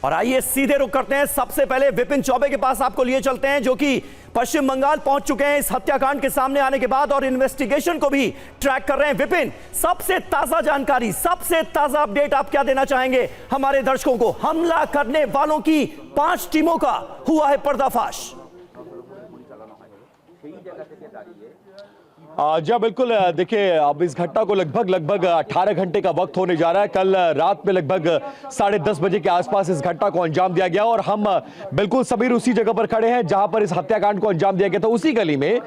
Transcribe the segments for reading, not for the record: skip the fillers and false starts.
और आइए सीधे रुक करते हैं। सबसे पहले विपिन चौबे के पास आपको लिए चलते हैं, जो कि पश्चिम बंगाल पहुंच चुके हैं इस हत्याकांड के सामने आने के बाद और इन्वेस्टिगेशन को भी ट्रैक कर रहे हैं। विपिन, सबसे ताजा जानकारी, सबसे ताजा अपडेट आप क्या देना चाहेंगे हमारे दर्शकों को? हमला करने वालों की 5 टीमों का हुआ है पर्दाफाश। जी बिल्कुल, देखिए अब इस घटना को लगभग 18 घंटे का वक्त होने जा रहा है। कल रात में लगभग 10:30 बजे के आसपास इस घटना को अंजाम दिया गया और हम बिल्कुल समीर उसी जगह पर खड़े हैं जहां पर इस हत्याकांड को अंजाम दिया गया था, उसी गली में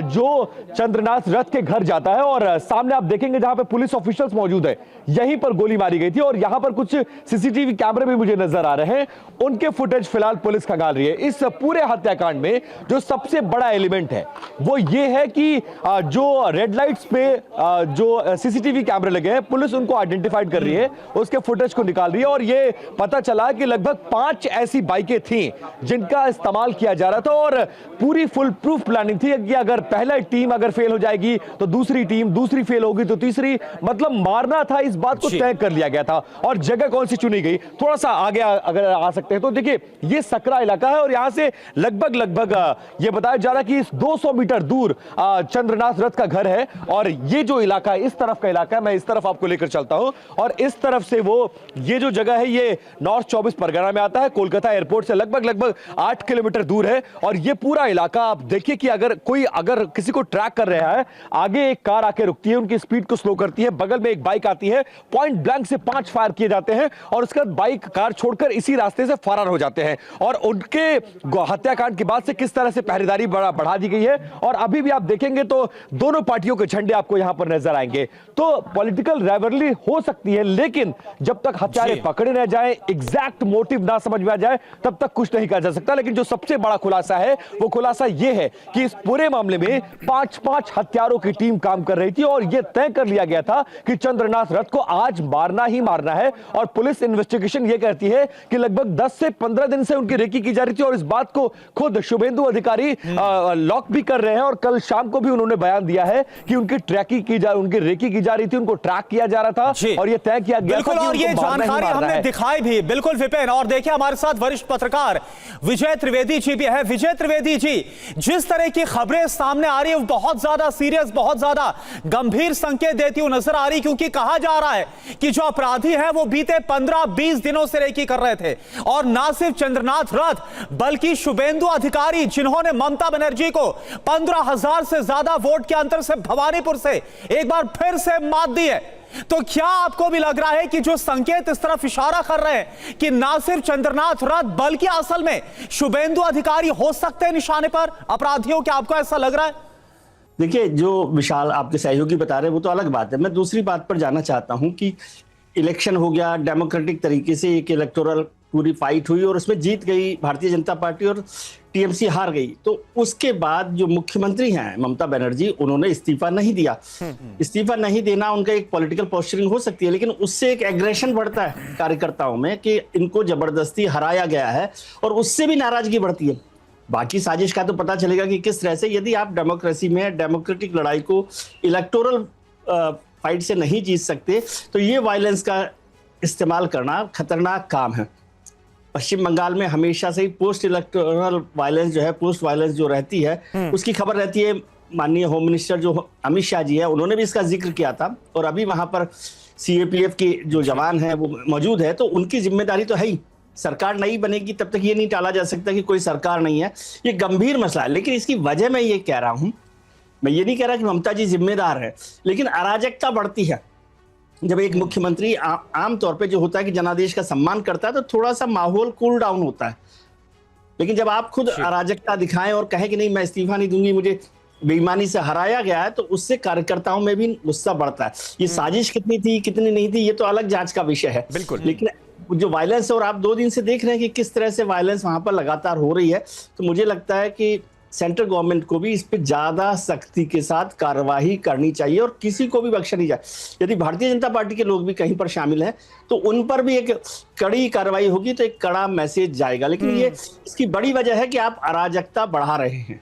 जो चंद्रनाथ रथ के घर जाता है। और सामने आप देखेंगे जहां पर पुलिस ऑफिशियल्स मौजूद है, यहीं पर गोली मारी गई थी और यहां पर कुछ सीसीटीवी कैमरे भी मुझे नजर आ रहे हैं, उनके फुटेज फिलहाल पुलिस खंगाल रही है। इस पूरे हत्याकांड में जो सबसे बड़ा एलिमेंट है वो ये है कि जो रेड लाइट्स पे जो सीसीटीवी कैमरे लगे हैं, पुलिस उनको आइडेंटिफाइड कर रही है, उसके फुटेज को निकाल रही है और ये पता चला कि लगभग 5 ऐसी बाइकें थीं जिनका इस्तेमाल किया जा रहा था और पूरी फुल प्रूफ प्लानिंग थी कि अगर पहला टीम अगर फेल हो जाएगी तो दूसरी टीम, दूसरी फेल होगी तो तीसरी, मतलब मारना था, इस बात को तय कर लिया गया था। और जगह कौन सी चुनी गई, थोड़ा सा आगे अगर आ सकते हैं तो देखिए ये सकरा इलाका है और यहां से लगभग ये बताया जा रहा है कि 200 मीटर दूर चंद्रनाथ रथ का घर है और ये जो इलाका है, इस तरफ का इलाका है, मैं इस तरफ आपको लेकर चलता हूं और इस तरफ से वो ये जो जगह है ये नॉर्थ 24 परगना में आता है, कोलकाता एयरपोर्ट से लगभग 8 किलोमीटर दूर है। और ये पूरा इलाका आप देखिए कि अगर किसी को ट्रैक कर रहा है, आगे एक कार आके रुकती है, उनकी स्पीड को स्लो करती है, बगल में एक बाइक आती है, पॉइंट ब्लैंक से 5 फायर किए जाते हैं और उसके बाद बाइक कार छोड़कर इसी रास्ते से फरार हो जाते हैं। और उनके हत्याकांड के बाद से किस तरह से पहरेदारी बढ़ा दी गई है और अभी भी आप देखेंगे तो दोनों पार्टियों के झंडे आपको यहां पर नजर आएंगे। तो पॉलिटिकल राइवलरी हो सकती है, लेकिन जब तक हत्यारे पकड़े न जाए, एग्जैक्ट मोटिव ना समझ में आ जाए, तब तक कुछ नहीं कहा जा सकता। लेकिन जो सबसे बड़ा खुलासा है वो खुलासा यह है कि इस पूरे मामले में 5 हत्यारों की टीम काम कर रही थी और यह तय कर लिया गया था कि चंद्रनाथ रथ को आज मारना ही मारना है। और पुलिस इन्वेस्टिगेशन यह कहती है कि लगभग 10 से 15 दिन से उनकी रेकी की जा रही थी और इस बात को खुद शुभेंदु अधिकारी लॉक भी कर रहे हैं और कल शाम को भी उन्होंने बयान दिया है कि उनकी उनकी रेकी की जा रही थी, उनको ट्रैक किया जा रहा था और ये तय किया गया था कि और ये जानकारी हमने दिखाई भी। बिल्कुल विपिन, और देखिए हमारे साथ वरिष्ठ पत्रकार विजय त्रिवेदी जी भी है। विजय त्रिवेदी जी, जिस तरह की खबरें सामने आ रही है वो बहुत ज्यादा सीरियस, बहुत ज्यादा गंभीर संकेत देती हुई नजर आ रही, क्योंकि कहा जा रहा है कि जो अपराधी है वो बीते 15-20 दिनों से रेकी कर रहे थे और ना सिर्फ चंद्रनाथ रथ बल्कि शुभेंदु अधिकारी, जिन्होंने ममता बनर्जी को 15,000 से ज्यादा वोट के अंतर से भवानीपुर से एक बार फिर से मात दी है। तो क्या आपको भी लग रहा है कि जो संकेत इस तरफ इशारा कर रहे हैं कि ना सिर्फ चंद्रनाथ रथ बल्कि असल में शुभेंदु अधिकारी हो सकते हैं निशाने पर अपराधियों, क्या आपको ऐसा लग रहा है? देखिए, जो विशाल आपके सहयोगी बता रहे हैं वो तो अलग बात है। मैं दूसरी बात पर जाना चाहता हूं कि इलेक्शन हो गया, डेमोक्रेटिक तरीके से एक इलेक्टोरल पूरी फाइट हुई और उसमें जीत गई भारतीय जनता पार्टी और टीएमसी हार गई। तो उसके बाद जो मुख्यमंत्री हैं ममता बनर्जी, उन्होंने इस्तीफा नहीं दिया। इस्तीफा नहीं देना उनका एक पॉलिटिकल पोस्चरिंग हो सकती है, लेकिन उससे एक एग्रेशन बढ़ता है कार्यकर्ताओं में कि इनको जबरदस्ती हराया गया है और उससे भी नाराजगी बढ़ती है। बाकी साजिश का तो पता चलेगा कि किस तरह से, यदि आप डेमोक्रेसी में डेमोक्रेटिक लड़ाई को इलेक्टोरल फाइट से नहीं जीत सकते तो ये वायलेंस का इस्तेमाल करना खतरनाक काम है। पश्चिम बंगाल में हमेशा से ही पोस्ट इलेक्टोरल वायलेंस जो है, पोस्ट वायलेंस जो रहती है, उसकी खबर रहती है। माननीय होम मिनिस्टर जो अमित शाह जी है, उन्होंने भी इसका जिक्र किया था और अभी वहां पर सीएपीएफ के जो जवान हैं वो मौजूद है, तो उनकी जिम्मेदारी तो है ही। सरकार नहीं बनेगी तब तक ये नहीं टाला जा सकता कि कोई सरकार नहीं है। ये गंभीर मसला है, लेकिन इसकी वजह मैं ये कह रहा हूं, मैं ये नहीं कह रहा कि ममता जी जिम्मेदार है, लेकिन अराजकता बढ़ती है। जब एक मुख्यमंत्री आम तौर पे जो होता है कि जनादेश का सम्मान करता है तो थोड़ा सा माहौल कूल डाउन होता है, लेकिन जब आप खुद अराजकता दिखाएं और कहें कि नहीं मैं इस्तीफा नहीं दूंगी, मुझे बेईमानी से हराया गया है, तो उससे कार्यकर्ताओं में भी गुस्सा बढ़ता है। ये साजिश कितनी थी कितनी नहीं थी ये तो अलग जांच का विषय है, बिल्कुल। लेकिन जो वायलेंस, और आप 2 दिन से देख रहे हैं कि किस तरह से वायलेंस वहां पर लगातार हो रही है, तो मुझे लगता है कि सेंट्रल गवर्नमेंट को भी इस पे ज्यादा सख्ती के साथ कार्रवाई करनी चाहिए और किसी को भी बख्शा नहीं जाए। यदि भारतीय जनता पार्टी के लोग भी कहीं पर शामिल हैं तो उन पर भी एक कड़ी कार्रवाई होगी, तो एक कड़ा मैसेज जाएगा। लेकिन ये इसकी बड़ी वजह है कि आप अराजकता बढ़ा रहे हैं।